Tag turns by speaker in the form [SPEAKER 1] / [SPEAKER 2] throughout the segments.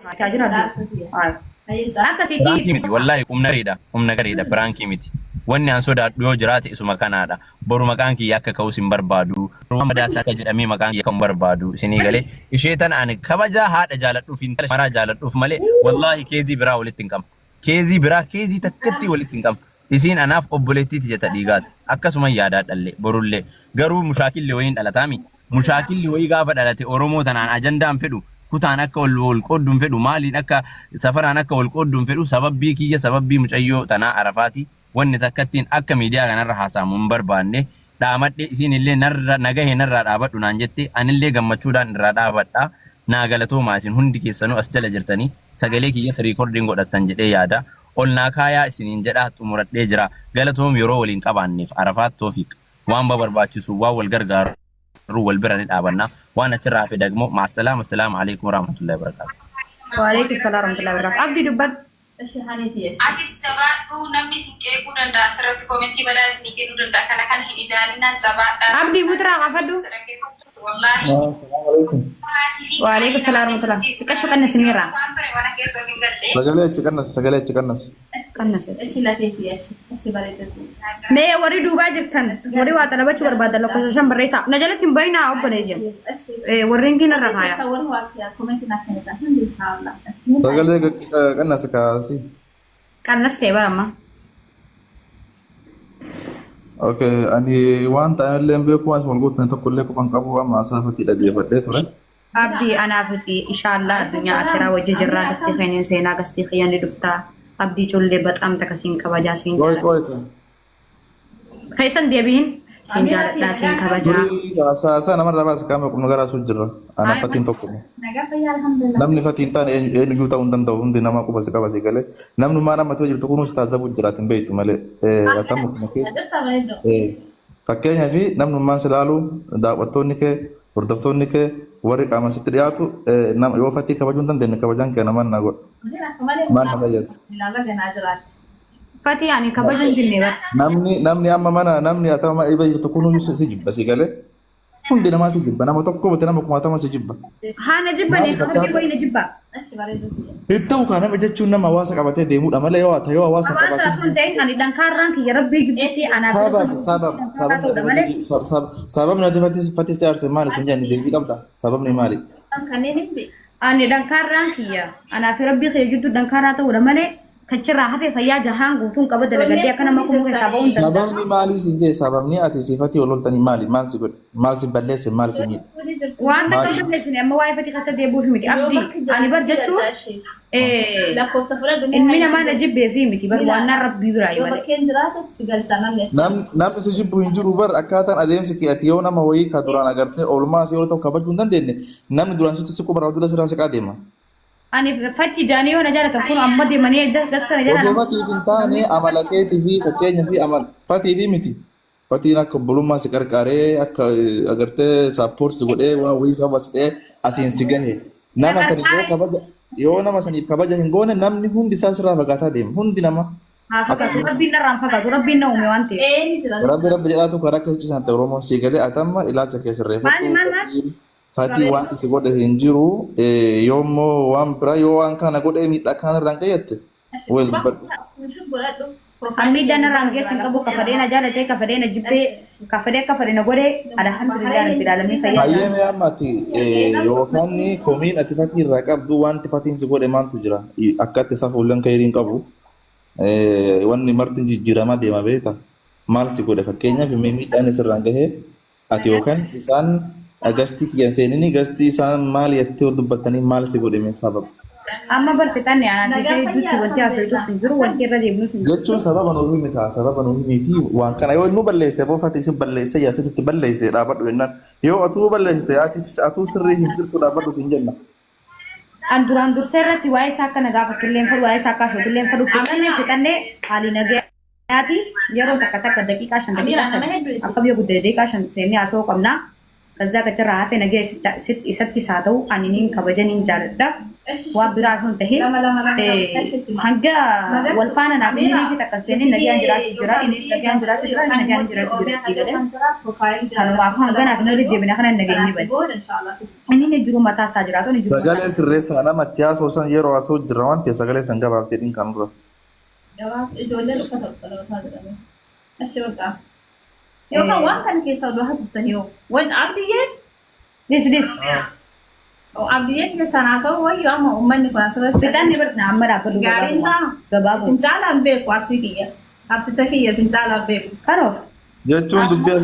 [SPEAKER 1] Taajira akka
[SPEAKER 2] Pirankii
[SPEAKER 1] sitii
[SPEAKER 2] miti wallahi humna gareedha pirankii miti. Wanni an sodaadhu yoo jiraate isuma kanaadha. Boru maqaan kiyya akka ka'us hin barbaadu. Rooma daasa akka jedhamee maqaan kiyya kan barbaadu isinii galee ishee tan ani kabajaa haadha jaaladhuuf intala maraa jaaladhuuf malee wallahi keezii biraa walitti hin qabu. Keezii biraa keezii takkatti walitti hin qabu. Isiin anaaf obboleettiiti jeta dhiigaati. Akkasuma yaadaa dhalle borullee garuu mushaakilli wayiin dhalataami. Mushaakilli wayii gaafa dhalate Oromoo tanaan ajandaan fedhu. Kutaan akka wal qoodduun fedhu maaliin akka safaraan akka wal qoodduun fedhu sababbii kiyya sababbii mucayyoo tanaa arafaati wanni takkattiin akka miidiyaa kanarra haasamu hin barbaanne dhaamadhe isiin illee nagahee narraa dhaabadhu naan jette anillee gammachuudhaan irraa dhaabadha naa galatoomaa isin hundi keessanuu as jala jirtanii sagalee kiyya riikoordiin godhattan jedhee yaada ol naa kaayaa isiniin jedhaa xumuradhee jira galatoom yeroo waliin qabaanneef arafaat toofiq waan barbaachisu waan wal gargaaru wal bira ni dhaabanna waan achirraa fi dagmo ma'asalaam assalaamu alaykum warahmatullahi wabarakatuh
[SPEAKER 1] wa alaykum salaam warahmatullahi wabarakatuh abdi dubbad
[SPEAKER 3] Adis jabaadhu namni si qeequu danda'a asirratti koomentii badaa isinii kennuu danda'a kana kan hin ilaalinaan jabaadha
[SPEAKER 1] abdi buturaa qafadhu
[SPEAKER 3] wallahi
[SPEAKER 1] wa alaykum salaam warahmatullahi xiqqashu qanna sinirraa
[SPEAKER 4] sagalee achi qannas
[SPEAKER 1] mee warri duubaa jirtan warri waa talabachuu barbaadan lakkoofsa 5 barreessaa na jalatti hin bayinaa obbolee jiru warreen kinarra kaaya
[SPEAKER 4] sagalee qannas kaasi
[SPEAKER 1] qannas ta'e barama
[SPEAKER 4] okay ani waan ta'ellee beeku as wal gootan tokkollee qofan qabu amma asaafati dhageeffadhee ture
[SPEAKER 1] abdi anaafiti inshallah addunyaa akhiraa wajji jirraa gastii keenyan seenaa gastii kiyyan dhuftaa abdi ijoollee bexaam takasiin kabajaa siin jaalladha keessan deebiin siin jaalladha siin kabajaa
[SPEAKER 4] saasaa namarraa baase qaama qulqulluu garaa suutu jirra ana fatiin tokko namni fatiin taane eenyu ta'uu hin danda'u hundi nama quba si qaba si galee namni maa namatti jirtu kunuunsi taasisamu jiraatin beektu malee atamuuf makee fakkeenyaa fi namnummaan si laalu daawwattoonni kee hordoftoonni kee warri qaama sitti dhiyaatu yoo fatii kabajuu hin dandeenye kabajaan kee namaan na godha maan na fayyadu.
[SPEAKER 1] Fatii ani kabajuu hin dinne bara.
[SPEAKER 4] Namni amma mana namni atama dhiba jirtu kunuunsi si jibba si galee hundi namaa si jibba nama tokko bate nama kumaatama si jibba.
[SPEAKER 1] Haana jibbanii abdii wayina jibba.
[SPEAKER 4] Ittoo kana nama jechuun nama hawaasa qabatee deemuudha malee yoo ta'e yoo hawaasa qabatee.
[SPEAKER 1] Hawaasa sun ta'in ani dankaarraan kiyya rabbii gidduutti anaaf.
[SPEAKER 4] Sababni ati fatii si aarse maali sun jenni deebii qabda sababni maali?
[SPEAKER 1] Ani dankaarraan kiyya anaaf rabbii kiyya jidduu dankaarraa ta'uudha malee kachirraa hafee fayyaa jahaan guutuun qaba dalagadee akka nama kumuu keessaa ba'uun danda'a.
[SPEAKER 4] Sababni maali siin jee sababni ati sifatii ololtanii maali maal si godhe maal si balleesse maal si miidhe.
[SPEAKER 1] Waan takka balleessine amma waa'ee fatii keessa deebuuf miti abdii ani bar jechuun ilmi namaa na jibbee fi miti bar waan naan rabbii biraa malee.
[SPEAKER 4] Namni si jibbu hin jiru bar akkaataan adeemsi kee ati yoo nama wayii ka duraan agartee oolmaa si yoo ta'u kabajuu hin dandeenye namni duraan sitti si qubara dura sirraa siqaa deema.
[SPEAKER 1] Ani fatii jaanii yoo na jaalatan kun amma deemanii gasta na jaalatan.
[SPEAKER 4] Fatii hin taane amala keetii fi fakkeenya fi amala fatii fi miti. Fatiin akka bulummaa si qarqaree akka agartee saappoorti si godhee waa wayii sababa si ta'ee asiin si gahe nama saniif yoo kabaja yoo nama saniif kabaja hin goone namni hundi isaa sirraa fagaataa deema hundi nama.
[SPEAKER 1] Haa fakkaatu rabbiin narraan fakkaatu rabbiin na uume waan ta'eef.
[SPEAKER 4] Rabbi jedhaatu karaa akka hojjetan ta'e Oromoon si galee atamma ilaalcha keessa reeffatu. Fatii wanti si godhe hin jiru yoommoo waan biraa yoo waan kana godhee miidhaa kanarraan qayyatte wal dubbadhu.
[SPEAKER 1] Ammi dana range sin qabu kafadena jaalate kafadena jibbee kafadena godhe alhamdulillah rabbil alamin fayyaa.
[SPEAKER 4] Hayyee ammati yookaan komiin ati fatii irraa qabdu wanti fatiin si godhe maaltu jira akkatti safuulleen kayriin qabu wanni martin jijjiiramaa deema beeta maal si godhe fakkeenyaaf miidhaan isirraan gahee ati yookaan isaan agasti kiyyan seenini gasti isaan maal yattee wal dubbattanii maal si godhe mee sababa.
[SPEAKER 1] Amma balfitanne anaan ishee dutti wanti haasawatu sun jiru wanti irra deemnu sun jiru.
[SPEAKER 4] Jechuun sababa nuuf himita sababa nuuf himiti waan kana yoo nu balleesse boofati si balleesse yaasitti balleesse dhaabadhu jennaan yoo atuu balleessite atuu sirrii hin jirtu dhaabadhu sin jenna.
[SPEAKER 1] An duraan dursee irratti waa'ee isaa akka nagaa fakkilleen fadhu waa'ee isaa akka haasawatulleen fadhu fixannee haalii nagayaati yeroo takka daqiiqaa 5 daqiiqaa 3 akka biyya guddee daqiiqaa 5 seennee haasawuu qabna. Kazaa kacharraa hafee nagaya isatti isaa ta'u ani niin kabajaniin jaalladha. وبراسون تهي حاجة والفانا نعمل في تكسيني نجي أنجرات جرا إنيس نجي أنجرات جرا إنيس نجي أنجرات جرا سيدا سانو ما فهم كنا في نريد جبنا خنا نجي نبي إني نجرو متى ساجراتو نجرو
[SPEAKER 4] Sagalee sirreessa nama tiyaa soosan yeroo asoo jirra waan ta'eef sagalee san gabaabseetiin kan dura.
[SPEAKER 5] Yookaan waan kana keessa oduu haasoftan yoo waan abdiyyeen
[SPEAKER 1] this
[SPEAKER 5] abdiyyeen keessa naasa'u wayyu amma uummanni kun asirratti
[SPEAKER 1] fitan ni berna amma dapat dulu
[SPEAKER 5] gaariin ta'a
[SPEAKER 1] gababu
[SPEAKER 5] isin caalaan beeku arsii kiyya arsicha kiyya isin caalaan beeku.
[SPEAKER 1] karof
[SPEAKER 4] Jechuun dubbii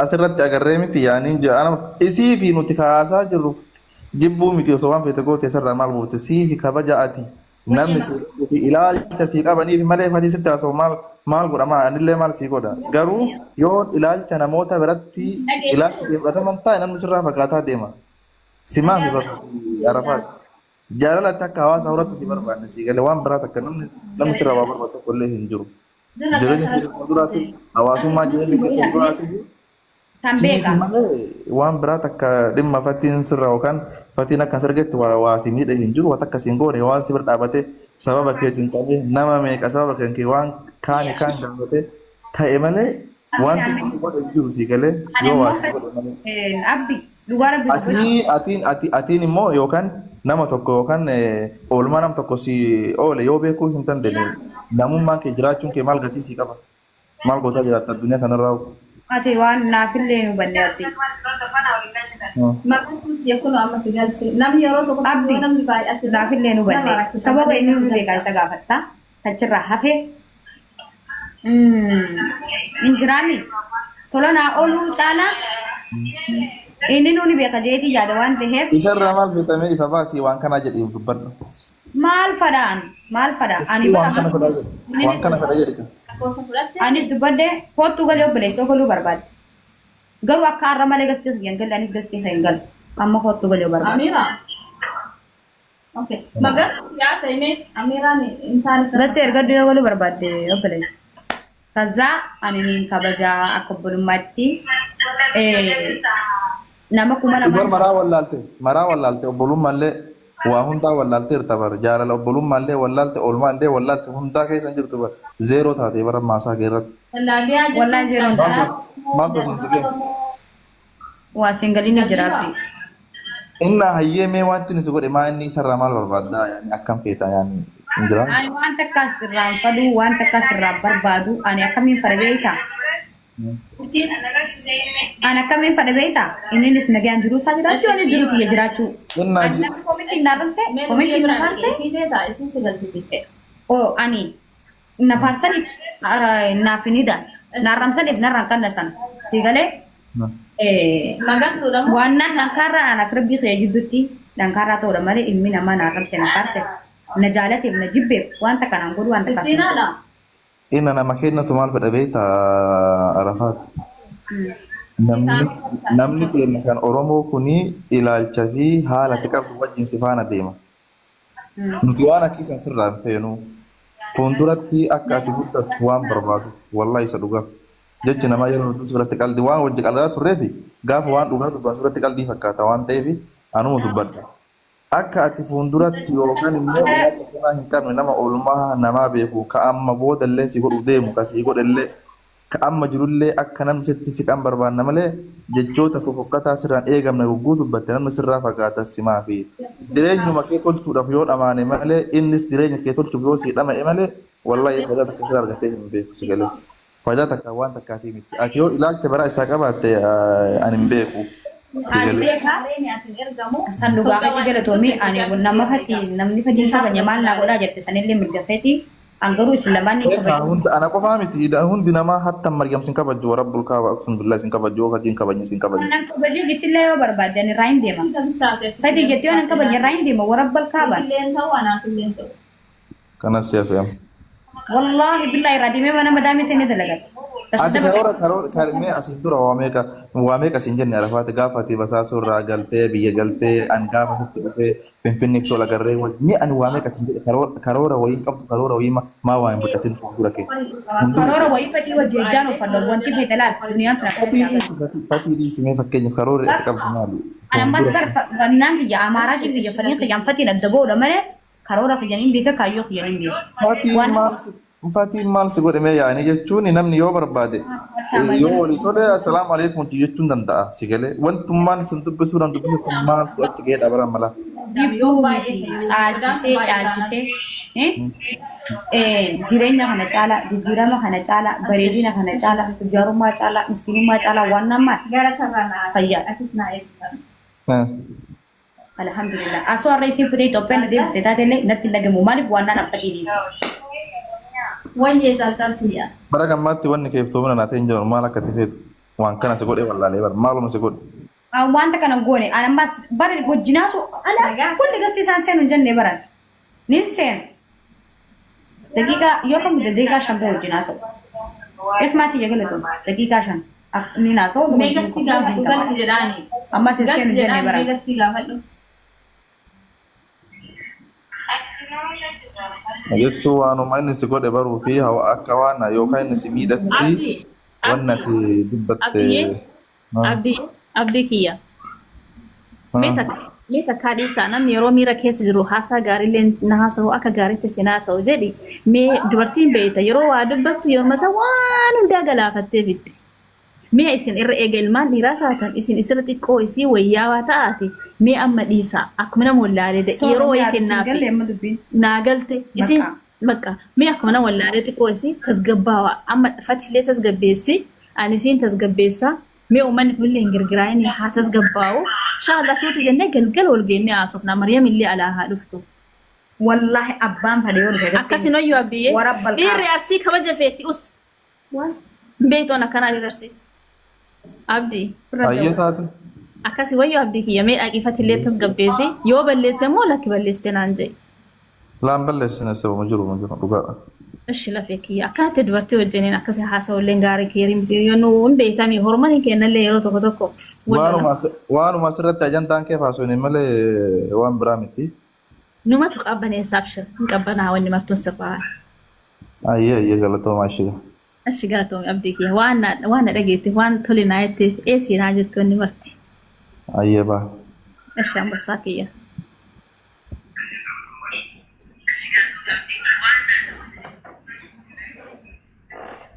[SPEAKER 4] asirratti agarree miti yaaniin jedhama isii fi nuti kaasaa jirruuf jibbuu miti osoo waan feete goote isarraa maal buufte sii fi kabaja ati namni fi ilaalcha sii qabaniif malee fatii sitti haasa'u maal godhama anillee maal sii godha garuu yoo ilaalcha namoota biratti ilaalcha fudhataman taa'e namni sirraa fakkaataa deema simaa fi arafaat jaalalatti akka hawaasa horattu si barbaanne sii galee waan biraa takka namni sirraa waa barbaadu tokko illee hin jiru jireenya fi fuulduraatti hawaasummaa jireenya fi fuulduraatti
[SPEAKER 1] tambeka
[SPEAKER 4] waan biraa takka dhimma fatiin sirra yookaan fatiin akka sirgetti waa si miidhe hin jiru waan takka siin goone waan si bira dhaabate sababa keetiin qabee nama meeqa sababa kee waan kaani kaan gaafate ta'e malee wanti si godhe hin jiru si galee yoo waa si godhe malee.
[SPEAKER 1] abdi lugar
[SPEAKER 4] Atiin immoo yookaan nama tokko yookaan oolmaa nama tokko si oole yoo beekuu hin dandeenye namummaan kee jiraachuun kee maal gatii si qaba maal gootaa jiraatta addunyaa kanarraa.
[SPEAKER 1] ati waan naafillee nu banne abdi
[SPEAKER 5] Maqaan kuuti kun amma si galchi namni yeroo tokko
[SPEAKER 1] abdi
[SPEAKER 5] namni baay'ate
[SPEAKER 1] naafillee nu banne sababa inni nu beekaa isa gaafatta achirraa hafe injiraami tolonaa ooluu caalaa inni nuni beeka jeetii jaada waan ta'eef
[SPEAKER 4] Isarraa maal feetamee ifa baasii waan kanaa jedhee dubbadhu.
[SPEAKER 1] maal fadhaan ani
[SPEAKER 4] Waan kana fedhaa jedhe. Waan kana fedhaa jedhe kan.
[SPEAKER 5] lakkoofsa fudhatte
[SPEAKER 1] anis dubbadde kootu galee obboleessa galuu barbaade garuu akka har'a malee gastii hin galle anis gastii hin galu amma kootu galee barbaade.
[SPEAKER 5] Amira. Okay. Magar siyaasa ini Amira ni intaan
[SPEAKER 1] gastii erga du'ee galuu barbaade obboleessa. Kaza ani kabajaa akka obbolummaatti nama kuma
[SPEAKER 4] Dubar
[SPEAKER 1] lama
[SPEAKER 4] maraa wallaalte obbolummallee waa hundaa wallaalte irta bara jaalala obbolummallee wallaalte oolmaallee wallaalte hundaa keessa jirtu bara zeeroo taatee bara maasaa keerratti.
[SPEAKER 5] labiya
[SPEAKER 1] wallahi zeeroon
[SPEAKER 4] Maaltu siin sigee?
[SPEAKER 1] waa singaliin jiraatti.
[SPEAKER 4] Inna hayyee mee wanti ni si godhe maa inni isarraa maal barbaaddaa yaani akkam feetaa yaani hin jiraa?
[SPEAKER 1] Ani waan takka sirraan fadhu waan takka sirraan barbaadu ani akkamiin fadha beektaa? Ani akkamiin fadha beektaa? Innis nagaan jiruu isaa jiraachuu ani jiru kiyya jiraachuu.
[SPEAKER 4] Inna
[SPEAKER 1] Ani namni koomitii naarramsee koomitii nafaarsee
[SPEAKER 5] isi beta isi sigalchiti
[SPEAKER 1] oo ani nafaarsaniif naafinidhaan naarramsaniif narraan kanna sana siigalee
[SPEAKER 5] magar tu dah
[SPEAKER 1] wannan lankarra ana firbi kaya jiddutti lankarra ta'udha malee ilmi namaa naarramse nafaarse na jaalateef na jibbeef wanta kanaan godhu wanta
[SPEAKER 5] sitina
[SPEAKER 1] kaasuma.
[SPEAKER 5] dah
[SPEAKER 4] inna nama kennatu maal fedha beektaa Arafaat? Namni keenya kan Oromoo kuni ilaalcha fi haala ati qabdu wajjin si faana deema. Nuti waan akkisan sirraa hin feenu. Fuulduratti akka ati guddattu waan barbaadu wallahi isa dhugaa. Jechi namaa yeroo hedduu suuratti qalbii waan wajji qalbii turreefi gaafa waan dhugaa dubban suuratti qalbii fakkaata waan ta'eef anuma dubbadha. Akka ati fuulduratti yookaan immoo ilaalcha kanaa hin qabne nama oolmaa namaa beeku ka amma boodallee si godhu deemu ka si godhallee ka amma jirullee akka namni sitti si kan barbaanna malee jechoota fofokkataa sirraan eegamne gugguu dubbatte namni sirraa fagaata simaa fi jireenyuma kee tolchuudhaaf yoo dhamaane malee innis jireenya kee tolchuuf yoo si dhama'e malee wallahi fayyaa takka sirraa argatee hin beeku si galee. Fayyaa takka waan takkaatii miti. Ati yoo ilaalcha biraa isaa qabaatte ani hin beeku.
[SPEAKER 1] San dhugaa fedhi galatoomii ani namni fedhiin kabanya maal naa godhaa jette sanillee mirga feeti an garuu isin lamaan ni kabaju.
[SPEAKER 4] Ana qofaa miti hundi namaa hatta Maryam sin kabaju rabbul kaaba aqsun billah sin kabaju fadhiin kabanya sin kabaju.
[SPEAKER 1] Nan kabaju isillee yoo barbaadde ani irraa hin deema. Fedhi jettee waan kabanya irraa hin deema warabbal kaaba.
[SPEAKER 5] killen tahu anak killen tahu
[SPEAKER 4] Kanas ya faham.
[SPEAKER 1] Wallahi billahi irraa deemee mana madaamii seenee dalagan.
[SPEAKER 4] Ati karoora karimee asiin dura waameeqa siin jenne arafaati gaafati basaasuu irraa galtee biyya galtee an gaafa sitti dhufee finfinni tola garree ni ani waameeqa siin jedhe karoora wayiin qabdu karoora wayii maa waa hin bocatin fuuldura kee.
[SPEAKER 1] Karoora wayii fedhii wajji eddaan uffannoo wanti fedhe laal duniyaan tana kana
[SPEAKER 4] fatii dhiisimee fakkeenyaaf karoora itti qabdu maali?
[SPEAKER 1] Anammas barbaannaan kiyya amaaraa jin kiyya fadhiin kiyyaan fatiin adda boodha malee karoora kiyyaniin beeka kaayyoo kiyyaniin beeka.
[SPEAKER 4] Fatiin maal si godhame yaa'anii jechuun namni yoo barbaade yoo walii tole assalaamu alaikum jechuun danda'a si galee wantummaan sun dubbisuudhaan dubbisuutu maaltu achi gahee dhaabara mala. Caalchisee jireenya kana caalaa jijjiirama kana caalaa bareedina kana caalaa jaarummaa caalaa miskiinummaa caalaa waan namaa fayyaa. Alhamdulillah asoo har'a isin fudhee Itoophiyaan deebistee taatellee natti dhagamu maaliif waan naan affatii dhiisa.
[SPEAKER 5] Wayye jalqabtiya.
[SPEAKER 4] Bara gammaatti wanni keeftoomina naatee hin jiran maal akka tifeetu waan kana si godhee wallaalee bara maaluma si godhe.
[SPEAKER 1] Wanta kana goone anammas bara wajjinaasu kulli gasti isaan seenu hin jenne baran nin seenu daqiiqaa yoo kam daqiiqaa shan ba'e wajjinaasu eefmaati yagalatu daqiiqaa shan ni naasoo
[SPEAKER 5] Meegasti gaafa dhugaatti jedhaani.
[SPEAKER 1] ammas hin seenu hin jenne baran.
[SPEAKER 5] Meegasti gaafadhu.
[SPEAKER 4] Jechuun waanuma inni si godhe baruu fi akka waan yookaan inni si miidhatti wanna ati dubbatte.
[SPEAKER 5] Abdii kiyya. Mee takkaa dhiisaa namni yeroo miira keessa jiru haasaa gaariilee na haasa'u akka gaariitti si haasa'u jedhi mee dubartiin beeyta yeroo waa dubbattu yeroo isaa waan hundaa galaafattee fitti. Mee isin irra eega ilmaan dhiiraa taatan isin isirra xiqqoo isii wayyaawaa ta'aate mee amma dhiisaa akkuma nama wallaalee yeroo wayii kennaafi naa galte isin bakka mee akkuma nama wallaalee xiqqoo isii tasgabbaawaa amma fatiilee tasgabbeessi ani isiin tasgabbeessaa mee uummanni kunillee hin girgiraa'in haa tasgabbaa'u shaalla suutu jennee galgala wal geennee haasofna Maryam illee alaa haa dhuftu.
[SPEAKER 1] Wallahi abbaan fadhee yoo dhufe
[SPEAKER 5] Akkasin hoyyuu abdiyyee dhiirri asii kabaja feetti us beetoon akkanaa dhiirarsi. Abdii.
[SPEAKER 4] Ayyee taate.
[SPEAKER 5] Akkasii wayyoo abdii kiyya mee dhaqiifatillee tasgabbeessi yoo balleesse immoo lakki balleessite naan jedhe.
[SPEAKER 4] Laan balleessine sababa jiru dhugaadha.
[SPEAKER 5] Ishi lafee kiyya akkanatti dubartii wajjiniin akkasii haasa'ullee gaarii keerii miti yoo nu hin beektamii hormanii kennallee yeroo tokko tokko.
[SPEAKER 4] Waanuma asirratti ajantaan kee faasoo malee waan biraa miti.
[SPEAKER 5] Numatu qabbaneessaaf shira hin qabbanaa wanni martuun sirraa.
[SPEAKER 4] Ayyee galatoomaa ishee.
[SPEAKER 5] Ashi galatoomii abdii kiyya waan na dhageetteef waan tole naa jetteef eessi naa jettoonni marti.
[SPEAKER 4] Ayyee baa.
[SPEAKER 5] Ashi ambassaa kiyya.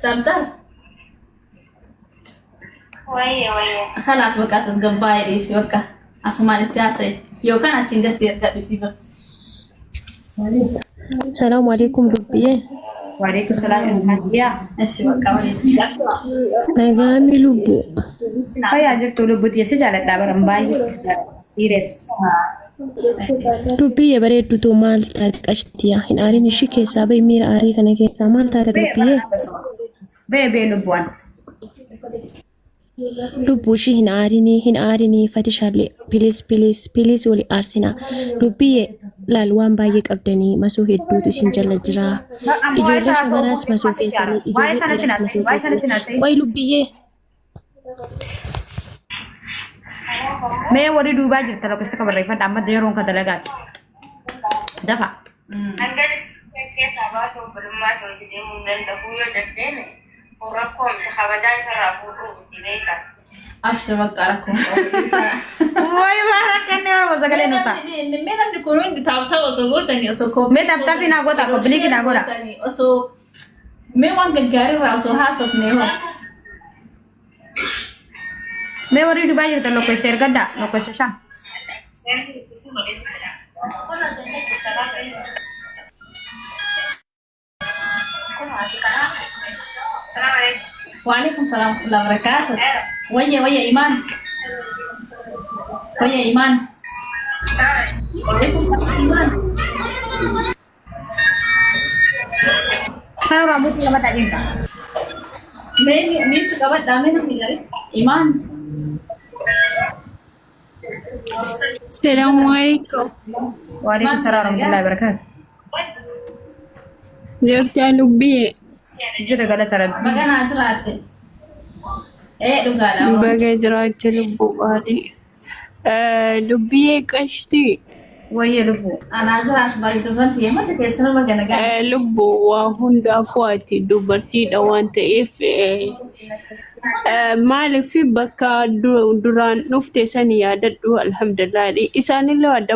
[SPEAKER 5] Zamzam.
[SPEAKER 3] Wayye.
[SPEAKER 5] Kalaas bakka tasgabbaa'ee dhiisi bakka asumaan itti haasa'e yookaan achiin gasti gadhiisii bakka.
[SPEAKER 6] Assalamu alaikum Lubbiye.
[SPEAKER 1] Waalaikum salaam Hadiya.
[SPEAKER 5] Ashi bakka waliin.
[SPEAKER 6] Nagami Lubbu.
[SPEAKER 1] Fayyaa jirtu lubbuuti yesu jaaladhaa baran baay'ee dhiires.
[SPEAKER 6] Lubbiye bareeddutu maal taate qashtiya hin aariin ishii keessaa bahi miira aarii kana keessaa maal taate Lubbiye?
[SPEAKER 1] Bee lubbuwan.
[SPEAKER 6] Lubbu ishii hin aarinii fatishaallee pilis wali aarsina. Lubbiye laal waan baay'ee qabdanii masoo hedduutu isin jala jira. Ijoollee shamaraas masoo keessanii ijoollee dhiiraas masoo keessanii. Wayi Lubbiye.
[SPEAKER 1] Mee warri duubaa jirta lakkoofsa kabarreeffadha amma yeroon ka dalagaati. Dafa.
[SPEAKER 3] Hangaris keessaa baasuu obbolummaa isa hojii deemuu hin danda'u yoo jetteene rakkoo miti kabajaa isarraa fuudhuu miti beekan.
[SPEAKER 5] Ashi bakka rakkoo.
[SPEAKER 1] Wayi maa rakkanne warra sagalee nuta.
[SPEAKER 5] Mee namni kun hundi taa'u osoo gootanii osoo kophee.
[SPEAKER 1] Mee taphtafi naa goota kobiliiki naa goota.
[SPEAKER 5] Osoo mee waan gaggaarii irraa osoo haasofnee hoo.
[SPEAKER 1] Mee warri duubaa jirta lakkoofsa ergaddaa lakkoofsa shan.
[SPEAKER 5] Waalaikum salam warahmatullahi wabarakatuh. Waya Iman. Waya Iman. Waalaikum salam Iman.
[SPEAKER 1] Kan rambut lama tak jengka.
[SPEAKER 5] Mee tu kabat dame namni gari. Iman.
[SPEAKER 6] Assalamualaikum.
[SPEAKER 1] Waalaikumsalam warahmatullahi wabarakatuh.
[SPEAKER 6] Jirti Lubbiye.
[SPEAKER 1] جد قالت ربي
[SPEAKER 5] Magana jiraate. Dhugaadha.
[SPEAKER 7] Baga jiraate lubbuu qaalii. Dubbii qashtii.
[SPEAKER 1] وهي لفو
[SPEAKER 5] Anaa jiraatu baay'ee dubartii madda keessana magana gaarii.
[SPEAKER 7] Lubbuu waa hundaafuu ati dubartiidha waan ta'eef maaliif bakka duraan dhufte sani yaadadhu alhamdulillah isaanillee adda